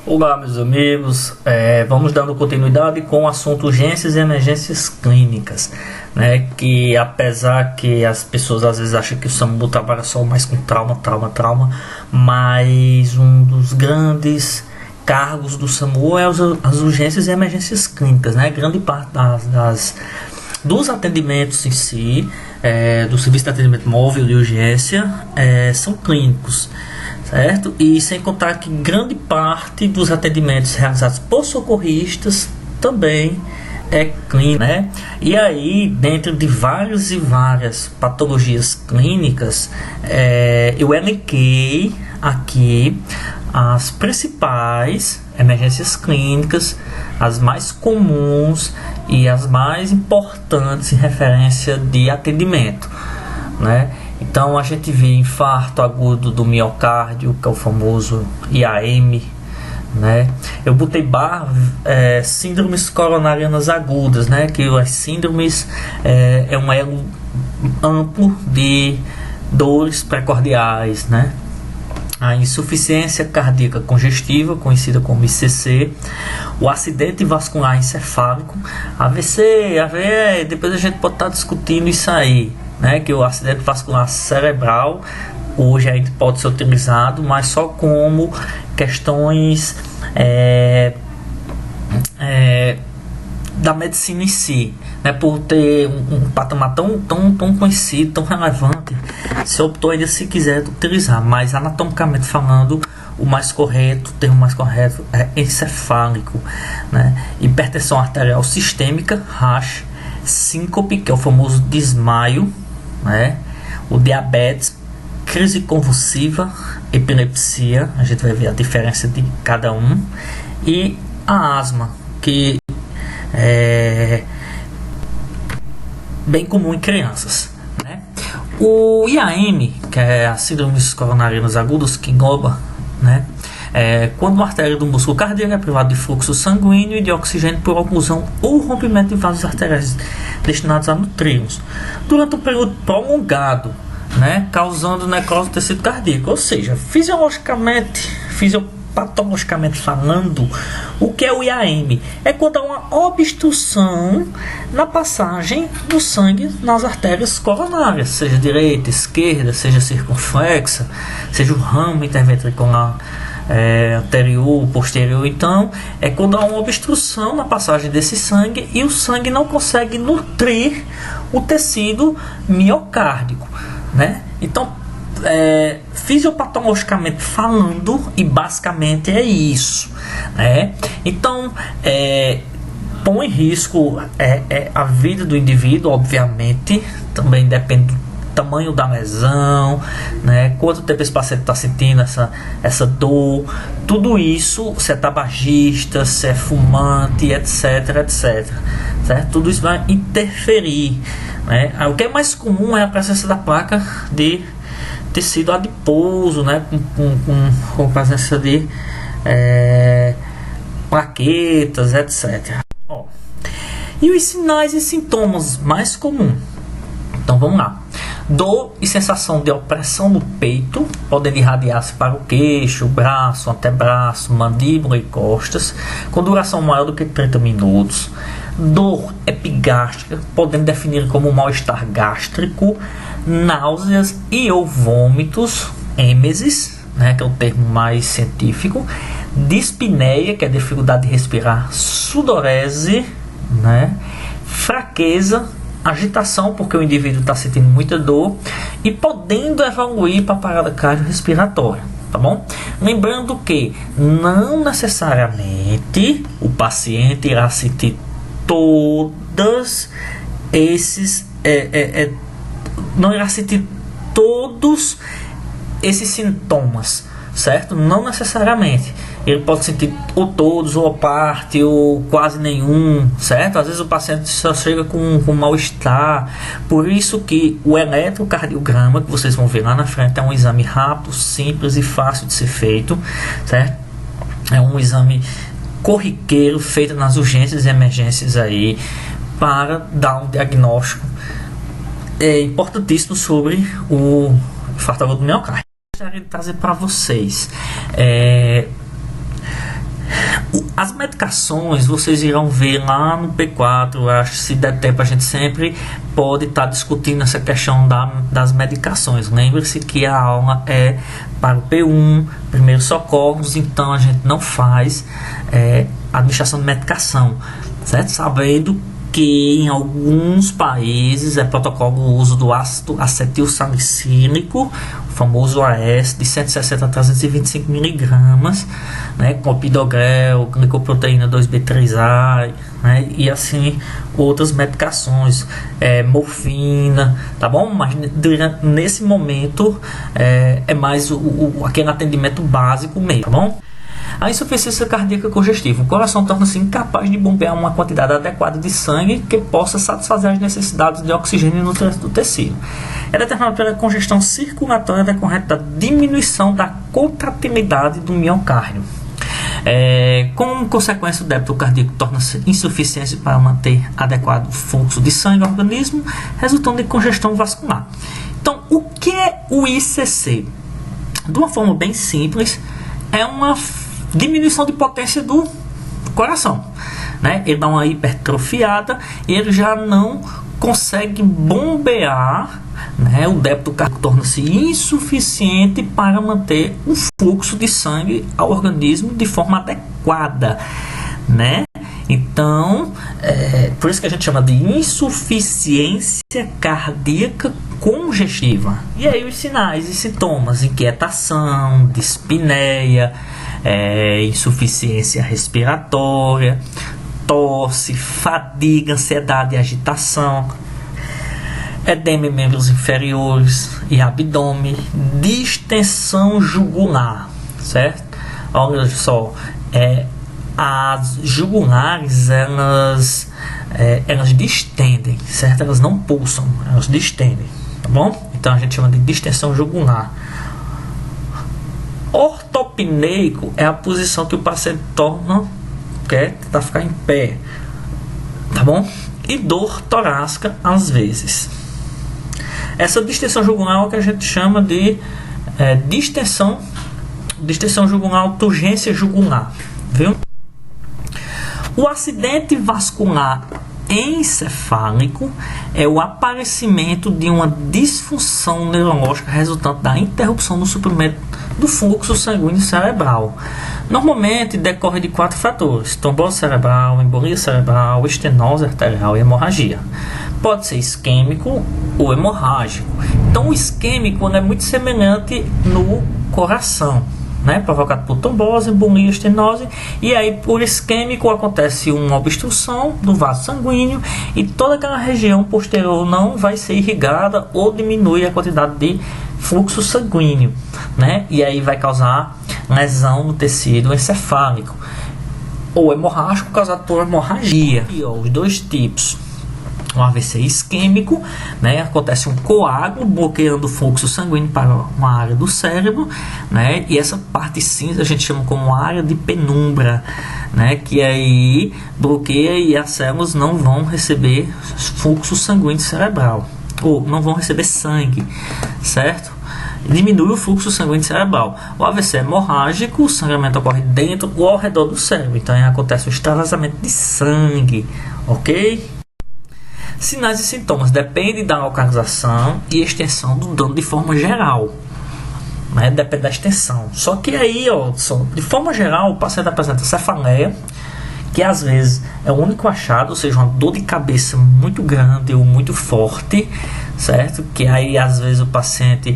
Olá, meus amigos, vamos dando continuidade com o assunto urgências e emergências clínicas, né? Que apesar que as pessoas às vezes acham que o SAMU trabalha só mais com trauma, mas um dos grandes cargos do SAMU é as urgências e emergências clínicas, né? Grande parte dos atendimentos em si, do serviço de atendimento móvel de urgência, são clínicos. Certo? E sem contar que grande parte dos atendimentos realizados por socorristas também é clínico, né? E aí, dentro de várias e várias patologias clínicas, eu elenquei aqui as principais emergências clínicas, as mais comuns e as mais importantes em referência de atendimento, né? Então a gente vê infarto agudo do miocárdio, que é o famoso IAM, né? Eu botei síndromes coronarianas agudas, né? Que as síndromes é um elo amplo de dores precordiais, né? A insuficiência cardíaca congestiva, conhecida como ICC, o acidente vascular encefálico, AVC, AVE, depois a gente pode estar discutindo isso aí, né, que o acidente vascular cerebral hoje ainda pode ser utilizado, mas só como questões da medicina em si, né, por ter um patamar tão conhecido, tão relevante, se optou ainda se quiser utilizar, mas anatomicamente falando, o termo mais correto é encefálico, né? Hipertensão arterial sistêmica, RAS, síncope, que é o famoso desmaio, né? O diabetes, crise convulsiva, epilepsia, a gente vai ver a diferença de cada um, e a asma, que é bem comum em crianças, né? O IAM, que é a síndrome coronarianas agudas, que engloba, né, quando uma artéria do músculo cardíaco é privada de fluxo sanguíneo e de oxigênio por oclusão ou rompimento de vasos arteriais destinados a nutri-los durante um período prolongado, né, causando necrose do tecido cardíaco. Ou seja, fisiopatologicamente falando, o que é o IAM? É quando há uma obstrução na passagem do sangue nas artérias coronárias, seja direita, esquerda, seja circunflexa, seja o ramo interventricular anterior, posterior. Então, é quando há uma obstrução na passagem desse sangue e o sangue não consegue nutrir o tecido miocárdico, né? Então, fisiopatologicamente falando, e basicamente é isso, né? Então, põe em risco a vida do indivíduo, obviamente, também depende do tamanho da lesão, né? Quanto tempo esse paciente está sentindo essa dor, tudo isso, se é tabagista, se é fumante, etc, certo? Tudo isso vai interferir, né? O que é mais comum é a presença da placa de tecido adiposo, né, com presença de plaquetas, etc. E os sinais e sintomas mais comuns? Então vamos lá. Dor e sensação de opressão no peito, podendo irradiar-se para o queixo, braço, antebraço, mandíbula e costas, com duração maior do que 30 minutos. Dor epigástrica, podendo definir como mal-estar gástrico, náuseas e ou vômitos, êmesis, né, que é o termo mais científico, dispneia, que é dificuldade de respirar, sudorese, né, fraqueza, agitação, porque o indivíduo está sentindo muita dor, e podendo evoluir para a parada cardiorrespiratória, tá bom? Lembrando que não necessariamente o paciente irá sentir todos esses não irá sentir todos esses sintomas, certo? Não necessariamente. Ele pode sentir ou todos, ou parte, ou quase nenhum, certo? Às vezes o paciente só chega com mal-estar. Por isso que o eletrocardiograma, que vocês vão ver lá na frente, é um exame rápido, simples e fácil de ser feito, certo? É um exame corriqueiro, feito nas urgências e emergências aí, para dar um diagnóstico importantíssimo sobre o infarto agudo do miocárdio. Gostaria de trazer para vocês As medicações vocês irão ver lá no P4. Acho que se der tempo a gente sempre pode estar discutindo essa questão das medicações. Lembre-se que a aula é para o P1, primeiros socorros, então a gente não faz administração de medicação, certo? Sabendo que em alguns países é protocolo o uso do ácido acetilsalicílico, o famoso AS, de 160 a 325 mg, né, com clopidogrel, glicoproteína 2B3A, né, e assim outras medicações, morfina, tá bom? Mas nesse momento é mais aquele atendimento básico mesmo, tá bom? A insuficiência cardíaca congestiva. O coração torna-se incapaz de bombear uma quantidade adequada de sangue que possa satisfazer as necessidades de oxigênio no do tecido. É determinada pela congestão circulatória decorrente da diminuição da contratilidade do miocárdio. Como consequência, o débito cardíaco torna-se insuficiente para manter adequado fluxo de sangue ao organismo, resultando em congestão vascular. Então, o que é o ICC? De uma forma bem simples, é uma diminuição de potência do coração, né? Ele dá uma hipertrofiada e ele já não consegue bombear, né? O débito cardíaco torna-se insuficiente para manter o fluxo de sangue ao organismo de forma adequada, né? Então, por isso que a gente chama de insuficiência cardíaca congestiva. E aí os sinais e sintomas: inquietação, dispneia, insuficiência respiratória, tosse, fadiga, ansiedade e agitação, edema em membros inferiores e abdômen, distensão jugular, certo? Olha só, as jugulares, elas distendem, certo? Elas não pulsam, elas distendem, tá bom? Então a gente chama de distensão jugular. Ortopneico é a posição que o paciente quer tentar ficar em pé, tá bom? E dor torácica às vezes. Essa distensão jugular é o que a gente chama de distensão jugular, turgência jugular, viu? O acidente vascular encefálico é o aparecimento de uma disfunção neurológica resultante da interrupção do suprimento do fluxo sanguíneo cerebral. Normalmente decorre de 4 fatores: trombose cerebral, embolia cerebral, estenose arterial e hemorragia. Pode ser isquêmico ou hemorrágico. Então o isquêmico é muito semelhante no coração, né, provocado por trombose, embolia, estenose, e aí por isquêmico acontece uma obstrução do vaso sanguíneo e toda aquela região posterior não vai ser irrigada ou diminui a quantidade de fluxo sanguíneo, né, e aí vai causar lesão no tecido encefálico. Ou hemorrágico, causado por hemorragia. E os dois tipos: um AVC isquêmico, né, acontece um coágulo bloqueando o fluxo sanguíneo para uma área do cérebro, né, e essa parte cinza a gente chama como área de penumbra, né, que aí bloqueia e as células não vão receber fluxo sanguíneo cerebral, ou não vão receber sangue, certo? Diminui o fluxo sanguíneo cerebral. O AVC hemorrágico, o sangramento ocorre dentro ou ao redor do cérebro, então aí acontece o extravasamento de sangue, ok? Sinais e sintomas dependem da localização e extensão do dano de forma geral, né? Depende da extensão. Só que aí, de forma geral, o paciente apresenta cefaleia, que às vezes é o único achado, ou seja, uma dor de cabeça muito grande ou muito forte, certo? Que aí às vezes o paciente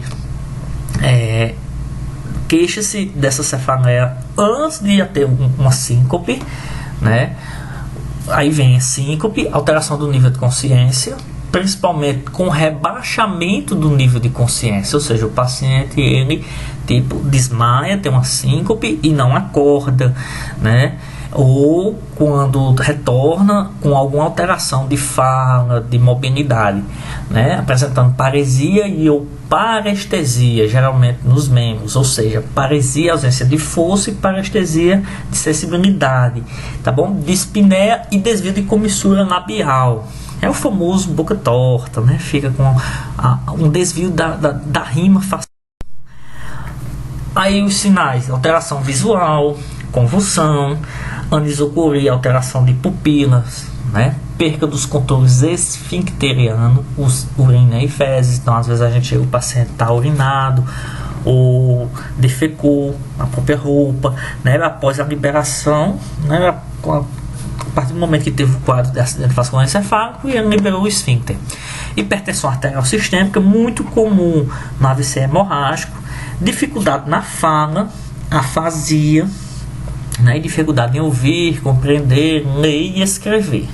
queixa-se dessa cefaleia antes de ter uma síncope, né? Aí vem a síncope, alteração do nível de consciência, principalmente com rebaixamento do nível de consciência, ou seja, o paciente ele desmaia, tem uma síncope e não acorda, né? Ou quando retorna com alguma alteração de fala, de mobilidade, né? Apresentando paresia ou parestesia, geralmente nos membros, ou seja, paresia, ausência de força, e parestesia de sensibilidade, tá bom? Dispneia e desvio de comissura labial. É o famoso boca torta, né? Fica com um desvio da rima facial. Aí os sinais: alteração visual, convulsão, anisocoria, alteração de pupilas, né? Perca dos controles esfincterianos, urina e fezes. Então às vezes a gente chega, o paciente está urinado ou defecou na própria roupa, né? Após a liberação, né? A partir do momento que teve o quadro de acidente vascular encefálico, e ele liberou o esfíncter. Hipertensão arterial sistêmica, muito comum no AVC hemorrágico, dificuldade na fala, afasia, né, e dificuldade em ouvir, compreender, ler e escrever.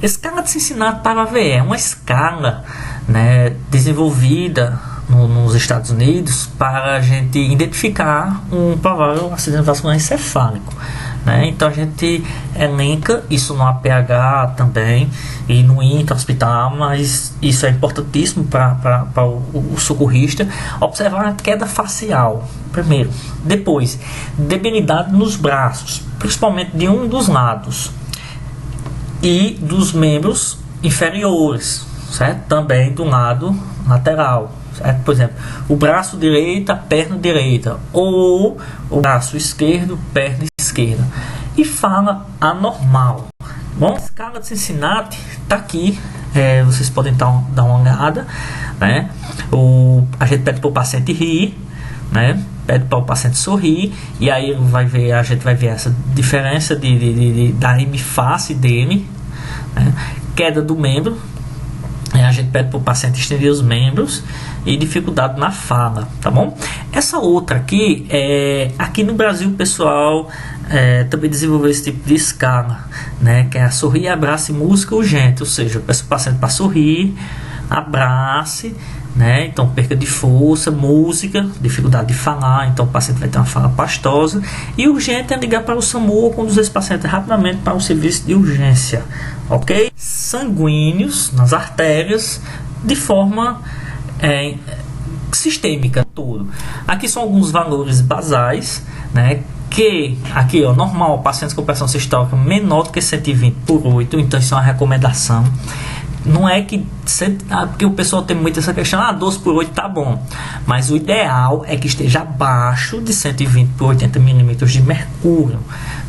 Escala de Cincinnati para AVE é uma escala, né, desenvolvida nos Estados Unidos para a gente identificar um provável acidente vascular encefálico. Né? Então a gente elenca isso no APH também e no intra-hospitalar, mas isso é importantíssimo para o socorrista observar a queda facial primeiro, depois debilidade nos braços, principalmente de um dos lados e dos membros inferiores, certo? Também do lado lateral. Por exemplo, o braço direito, a perna direita, ou o braço esquerdo, perna esquerda. E fala anormal. Bom, a escala de Cincinnati está aqui. Vocês podem dar uma olhada, né? A gente pede para o paciente rir, né? Pede para o paciente sorrir, e aí a gente vai ver essa diferença da hemiface dele, né? Queda do membro. A gente pede para o paciente estender os membros e dificuldade na fala, tá bom? Essa outra aqui, aqui no Brasil o pessoal também desenvolveu esse tipo de escala, né? Que é a sorrir, abrace, música urgente, ou seja, eu peço o paciente para sorrir, abrace, né? Então perca de força, música, dificuldade de falar, então o paciente vai ter uma fala pastosa, e urgente é ligar para o SAMU ou conduzir esse paciente rapidamente para o serviço de urgência, ok? Sanguíneos nas artérias de forma sistêmica, tudo. Aqui são alguns valores basais, né? Que aqui, ó, normal, pacientes com pressão sistólica menor do que 120/8, então isso é uma recomendação. Não é que porque o pessoal tem muito essa questão, 12/8 tá bom, mas o ideal é que esteja abaixo de 120/80 milímetros de mercúrio,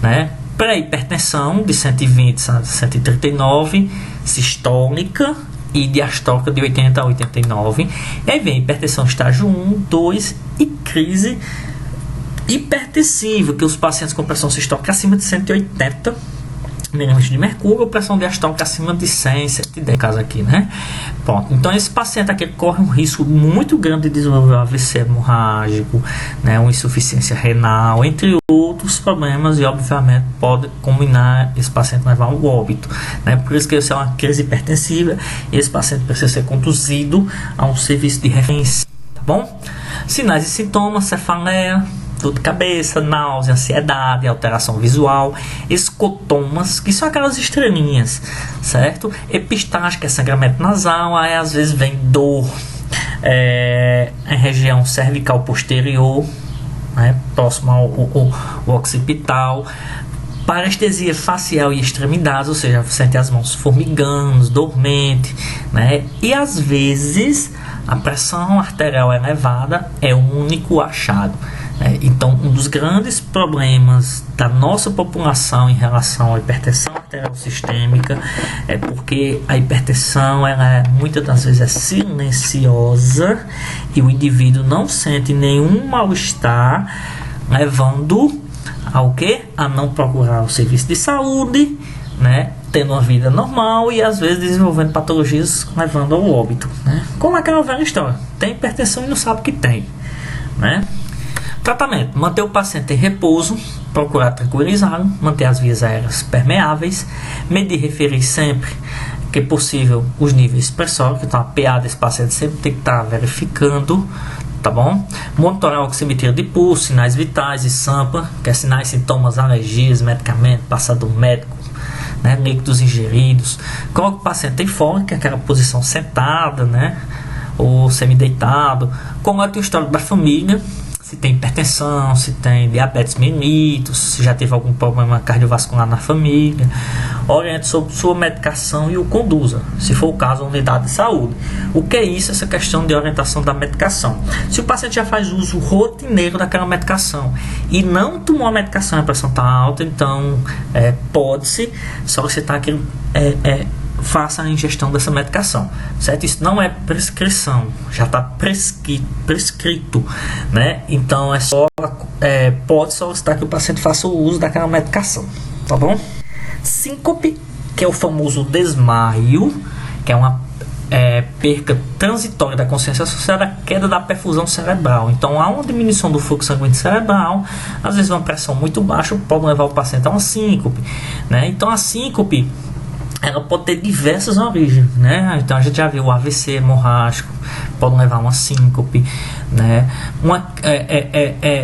né? Para hipertensão de 120 a 139, sistólica e diastólica de 80 a 89. E aí vem hipertensão estágio 1, 2 e crise hipertensiva, que os pacientes com pressão sistólica acima de 180 milímetros de mercúrio, ou pressão diastólica acima de 100, 110, caso aqui, né? Pronto. Então esse paciente aqui corre um risco muito grande de desenvolver um AVC hemorrágico, né, uma insuficiência renal, entre outros problemas, e obviamente pode combinar esse paciente levar ao óbito, né? Por isso que isso é uma crise hipertensiva e esse paciente precisa ser conduzido a um serviço de referência, tá bom? Sinais e sintomas: cefaleia, dor de cabeça, náusea, ansiedade, alteração visual, escotomas, que são aquelas estrelinhas, certo? Epistaxe, que é sangramento nasal, aí às vezes vem dor em região cervical posterior, né, próximo ao occipital, parestesia facial e extremidades, ou seja, sente as mãos formigando, dormente, né? E às vezes a pressão arterial elevada é o único achado. Então, um dos grandes problemas da nossa população em relação à hipertensão arterial sistêmica é porque a hipertensão, muitas das vezes é silenciosa e o indivíduo não sente nenhum mal-estar, levando ao quê? A não procurar o serviço de saúde, né? Tendo uma vida normal e às vezes desenvolvendo patologias levando ao óbito, né? Como aquela velha história: tem hipertensão e não sabe que tem, né? Tratamento: manter o paciente em repouso, procurar tranquilizá-lo, manter as vias aéreas permeáveis, medir e referir sempre que possível os níveis pressóricos. Então a PA desse paciente sempre tem que estar verificando, tá bom? Monitorar a oximetria de pulso, sinais vitais e SAMPA, que é sinais, sintomas, alergias, medicamento, passado médico, né, líquidos ingeridos. Coloca o paciente em folga, que é aquela posição sentada, né, ou semi-deitado. Coloca o histórico da família, se tem hipertensão, se tem diabetes mellitus, se já teve algum problema cardiovascular na família. Oriente sobre sua medicação e o conduza, se for o caso, a unidade de saúde. O que é isso? Essa questão de orientação da medicação. Se o paciente já faz uso rotineiro daquela medicação e não tomou a medicação, a pressão está alta, então pode-se solicitar que faça a ingestão dessa medicação, certo? Isso não é prescrição, já está prescrito, né? Então pode solicitar que o paciente faça o uso daquela medicação, tá bom? Síncope, que é o famoso desmaio, que é uma perca transitória da consciência associada à queda da perfusão cerebral. Então há uma diminuição do fluxo sanguíneo cerebral, às vezes uma pressão muito baixa pode levar o paciente a uma síncope, né? Então a síncope, ela pode ter diversas origens, né? Então a gente já viu o AVC hemorrágico, pode levar a uma síncope, né?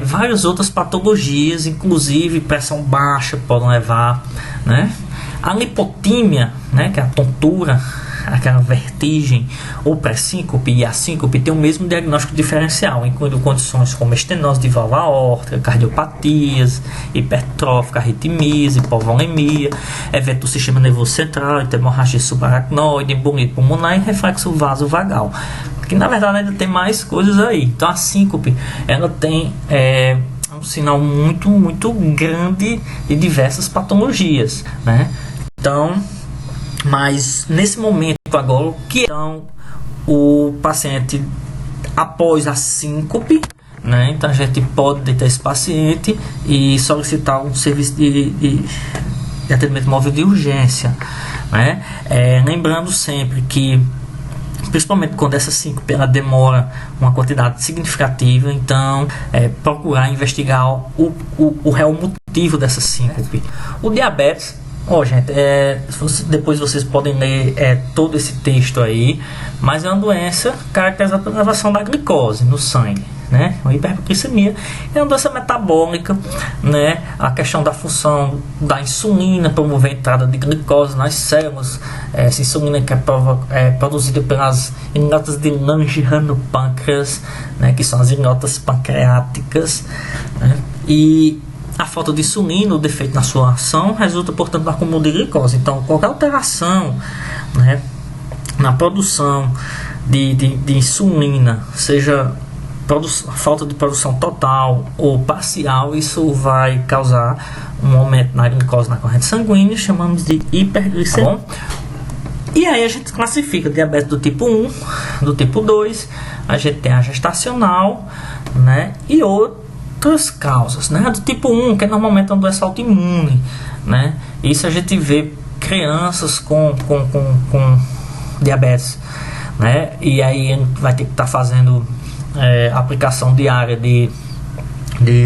Várias outras patologias, inclusive pressão baixa, podem levar, né? A lipotímia, né? Que é a tontura, aquela vertigem ou pré-síncope e a síncope tem o mesmo diagnóstico diferencial, incluindo condições como estenose de válvula aórtica, cardiopatias, hipertrófica, arritmias, hipovolemia, evento do sistema nervoso central, hemorragia subaracnoide, embolia pulmonar e reflexo vasovagal. Que na verdade ainda tem mais coisas aí. Então a síncope, ela tem um sinal muito, muito grande de diversas patologias, né? Então, mas nesse momento agora, o que então o paciente após a síncope, né? Então a gente pode deter esse paciente e solicitar um serviço de atendimento móvel de urgência, né? Lembrando sempre que, principalmente quando essa síncope ela demora uma quantidade significativa, então procurar investigar o real motivo dessa síncope. O diabetes, gente, depois vocês podem ler todo esse texto aí, mas é uma doença caracterizada pela elevação da glicose no sangue, né? A hiperglicemia é uma doença metabólica, né? A questão da função da insulina promover a entrada de glicose nas células, essa insulina que é produzida pelas inotas de Langerhans no pâncreas, né? Que são as inotas pancreáticas, né? E a falta de insulina, o defeito na sua ação, resulta, portanto, no acúmulo de glicose. Então, qualquer alteração, né, na produção de insulina, seja falta de produção total ou parcial, isso vai causar um aumento na glicose na corrente sanguínea, chamamos de hiperglicemia. E aí a gente classifica diabetes do tipo 1, do tipo 2, a gente tem a gestacional, né, e outras causas, né? Do tipo 1, que é normalmente uma doença autoimune, né? Isso a gente vê crianças com diabetes, né? E aí a gente vai ter que estar fazendo aplicação diária de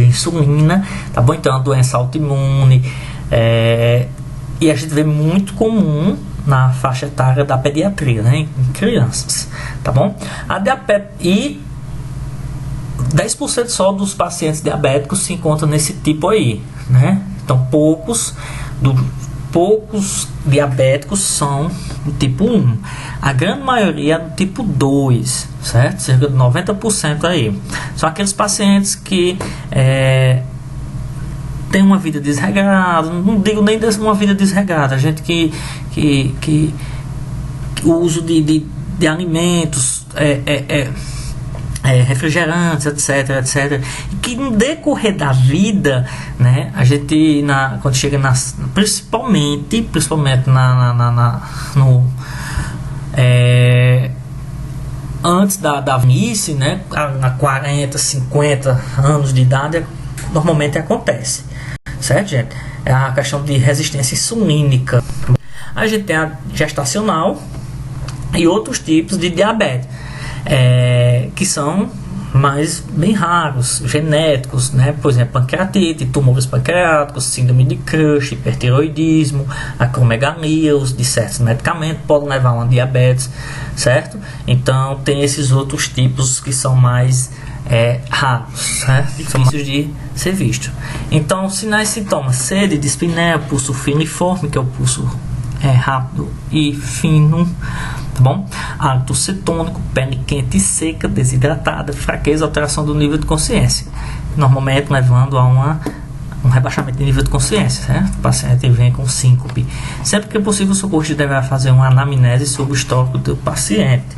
insulina, tá bom? Então é uma doença autoimune, e a gente vê muito comum na faixa etária da pediatria, né? Em crianças, tá bom? A diabetes, e 10% só dos pacientes diabéticos se encontram nesse tipo aí, né? Então poucos diabéticos são do tipo 1. A grande maioria é do tipo 2, certo? Cerca de 90% aí. São aqueles pacientes que têm uma vida desregrada, não digo nem uma vida desregrada, a gente que o uso de alimentos refrigerantes, etc, e que no decorrer da vida, né, a gente quando chega principalmente antes da velhice, né, a 40, 50 anos de idade, normalmente acontece, certo, gente? É a questão de resistência insulínica. A gente tem a gestacional e outros tipos de diabetes, que são mais bem raros, genéticos, né? Por exemplo, pancreatite, tumores pancreáticos, síndrome de Cush, hipertiroidismo, acromegalia, os de certos medicamentos podem levar a uma diabetes, certo? Então tem esses outros tipos que são mais raros, né? Difíceis de ser visto. Então, sinais e sintomas: sede, dispneia, pulso finiforme, que é o pulso rápido e fino, tá bom? Hálito cetônico, pele quente e seca, desidratada, fraqueza, alteração do nível de consciência. normalmente levando a um rebaixamento de nível de consciência, certo? O paciente vem com síncope. Sempre que possível, o socorrista deverá fazer uma anamnese sobre o histórico do paciente.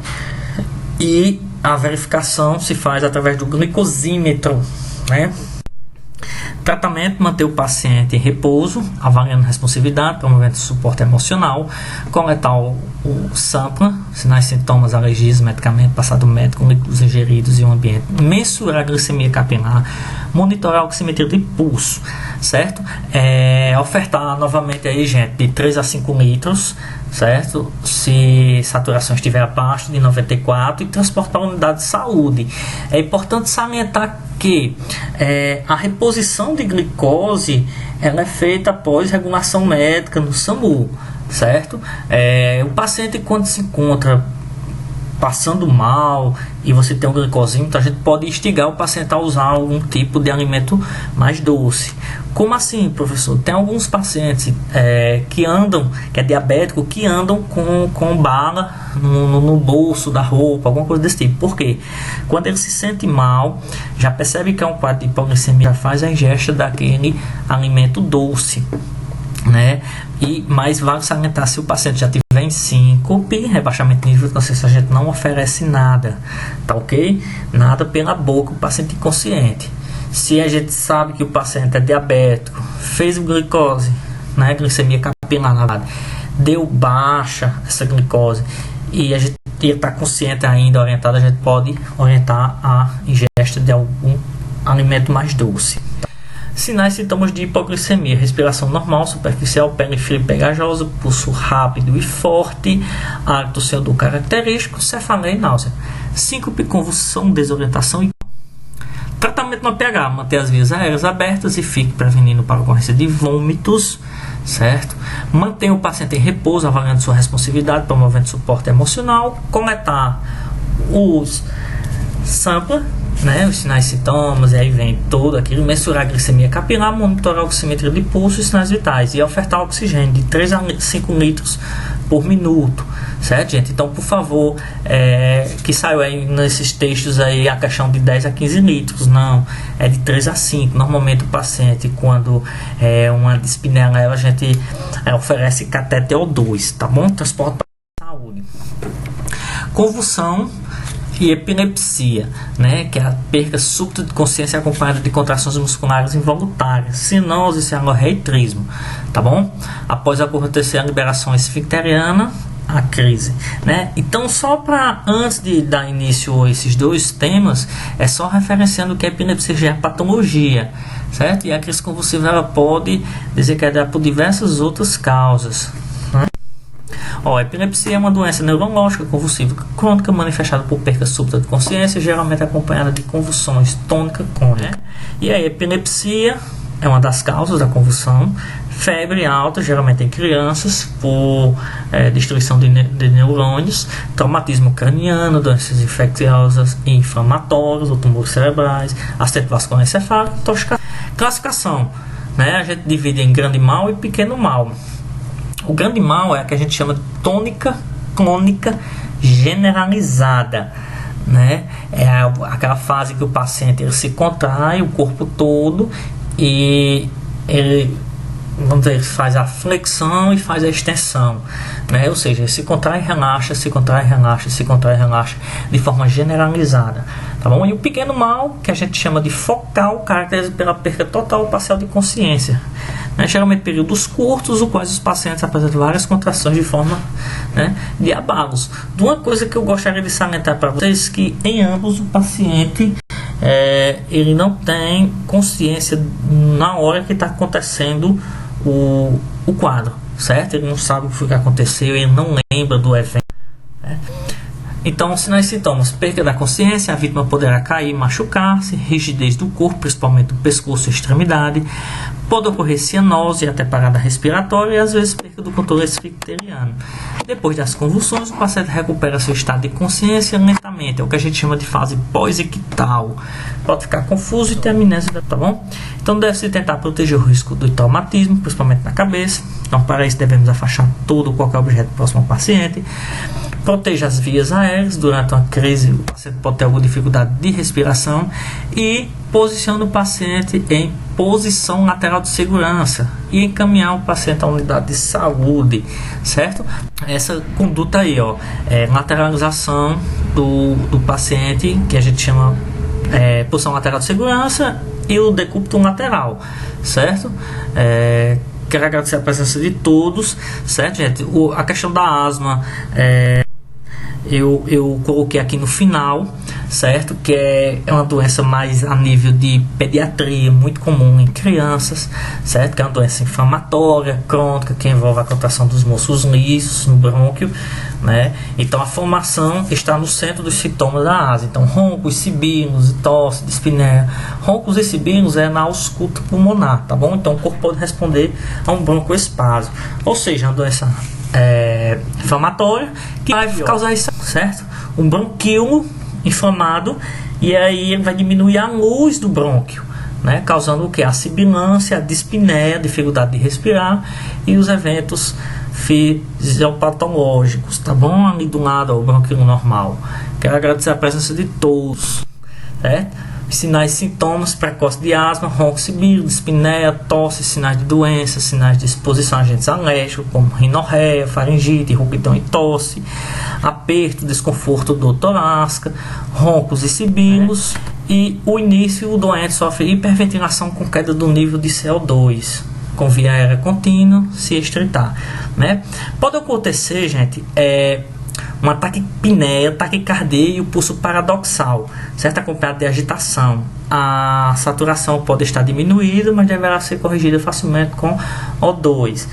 E a verificação se faz através do glicosímetro, né? Tratamento: manter o paciente em repouso, avaliando responsividade, promovendo suporte emocional, coletar o SAMPLA, sinais, sintomas, alergias, medicamento, passado médico, líquidos ingeridos e o ambiente, mensurar a glicemia capilar, monitorar a oximetria de pulso, certo? Ofertar novamente aí, gente, de 3 a 5 litros, certo? Se saturação estiver abaixo de 94, e transporte para a unidade de saúde. É importante salientar que a reposição de glicose ela é feita após regulação médica no SAMU, certo? O paciente, quando se encontra passando mal e você tem um glicosímetro, a gente pode instigar o paciente a usar algum tipo de alimento mais doce. Como assim, professor? Tem alguns pacientes que é diabético, que andam com bala no bolso da roupa, alguma coisa desse tipo. Por quê? Quando ele se sente mal, já percebe que é um quadro de hipoglicemia, já faz a ingesta daquele alimento doce, né? Mas vale salientar, se o paciente já tiver em síncope, rebaixamento de nível de consciência, a gente não oferece nada, tá ok? Nada pela boca, o paciente inconsciente. Se a gente sabe que o paciente é diabético, fez glicose, né, glicemia capilar, deu baixa essa glicose, e a gente está consciente ainda, orientado, a gente pode orientar a ingesta de algum alimento mais doce. Sinais e sintomas de hipoglicemia: respiração normal, superficial, pele fria e pegajosa, pulso rápido e forte, hálito sem odor característico, cefaleia e náusea, síncope, convulsão, desorientação. E tratamento no pH: manter as vias aéreas abertas e fique prevenindo para a ocorrência de vômitos, certo? Mantenha o paciente em repouso, avaliando sua responsividade, promovendo suporte emocional, coletar os SAMPLA, né, os sinais e sintomas, e aí vem todo aquilo, mensurar a glicemia capilar, monitorar a oximetria de pulso e sinais vitais, e ofertar oxigênio de 3 a 5 litros por minuto, certo, gente? Então, por favor, que saiu aí nesses textos aí a questão de 10 a 15 litros, não, é de 3 a 5. Normalmente o paciente, quando é uma dispneia, a gente oferece catéter O2, tá bom? Transporte para a saúde. Convulsão e epilepsia, né, que é a perda súbita de consciência acompanhada de contrações musculares involuntárias, sinose, cianorreia e trismo, tá bom? Após acontecer a liberação esfincteriana, a crise, né? Então, só para antes de dar início a esses dois temas, é só referenciando que a epilepsia já é patologia, certo? E a crise convulsiva ela pode desencadear por diversas outras causas. A epilepsia é uma doença neurológica convulsiva crônica manifestada por perda súbita de consciência, geralmente acompanhada de convulsões tônica crônica. E a epilepsia é uma das causas da convulsão. Febre alta, geralmente em crianças, por destruição de neurônios, traumatismo craniano, doenças infecciosas e inflamatórias, ou tumores cerebrais, acidente vascular encefálico, intoxicação. Classificação, né? A gente divide em grande mal e pequeno mal. O grande mal é a que a gente chama de tônica clônica generalizada, né? É aquela fase que o paciente ele se contrai o corpo todo e ele, vamos dizer, faz a flexão e faz a extensão, né? Ou seja, ele se contrai e relaxa, se contrai e relaxa, se contrai e relaxa, de forma generalizada, tá bom? E o pequeno mal, que a gente chama de focal, caracterizado pela perda total ou parcial de consciência, né? Geralmente períodos curtos, os quais os pacientes apresentam várias contrações de forma, né, de abalos. De uma coisa que eu gostaria de salientar para vocês, que em ambos o paciente ele não tem consciência na hora que está acontecendo o quadro, certo? Ele não sabe o que aconteceu, ele não lembra do evento, né? Então, sinais e sintomas: perda da consciência, a vítima poderá cair, machucar-se, rigidez do corpo, principalmente do pescoço e extremidade, pode ocorrer cianose e até parada respiratória, e às vezes perda do controle esfincteriano. Depois das convulsões, o paciente recupera seu estado de consciência lentamente, é o que a gente chama de fase pós-ictal. Pode ficar confuso e ter amnésia, tá bom? Então, deve-se tentar proteger o risco do traumatismo, principalmente na cabeça. Então, para isso, devemos afastar todo qualquer objeto próximo ao paciente. proteja as vias aéreas. Durante uma crise, o paciente pode ter alguma dificuldade de respiração, e posiciona o paciente em posição lateral de segurança e encaminhar o paciente à unidade de saúde, certo? Essa conduta aí, ó, lateralização do paciente, que a gente chama posição lateral de segurança, e o decúbito lateral, certo? Quero agradecer a presença de todos, certo, gente? A questão da asma, eu coloquei aqui no final, certo? Que é uma doença mais a nível de pediatria, muito comum em crianças, certo? Que é uma doença inflamatória, crônica, que envolve a contração dos músculos lisos no brônquio, né? Então a formação está no centro dos sintomas da asma. Então roncos, sibilos, tosse, dispneia. Roncos e sibilos é na ausculta pulmonar, tá bom? Então o corpo pode responder a um broncoespasmo, ou seja, uma doença inflamatória que vai causar isso, certo? Um bronquíolo inflamado, e aí ele vai diminuir a luz do brônquio, né? Causando o que? A sibilância, a dispneia, a dificuldade de respirar, e os eventos fisiopatológicos, tá bom? Ali do lado, o bronquíolo normal. Quero agradecer a presença de todos, certo? Sinais e sintomas precoces de asma: ronco, sibilo, dispneia, tosse, sinais de doença, sinais de exposição a agentes alérgicos como rinorreia, faringite, rouquidão e tosse, aperto, desconforto do torácica, roncos e sibilos, e o início, o doente sofre hiperventilação com queda do nível de CO2, com via aérea contínua, se estreitar, né? Pode acontecer, gente, uma taquipneia, taquicardia e o pulso paradoxal, certo? Acompanhado de agitação. A saturação pode estar diminuída, mas deverá ser corrigida facilmente com O2.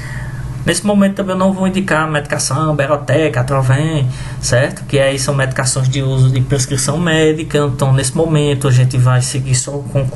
Nesse momento também eu não vou indicar medicação, Berotec, Atrovem, certo? Que aí são medicações de uso de prescrição médica. Então nesse momento a gente vai seguir só com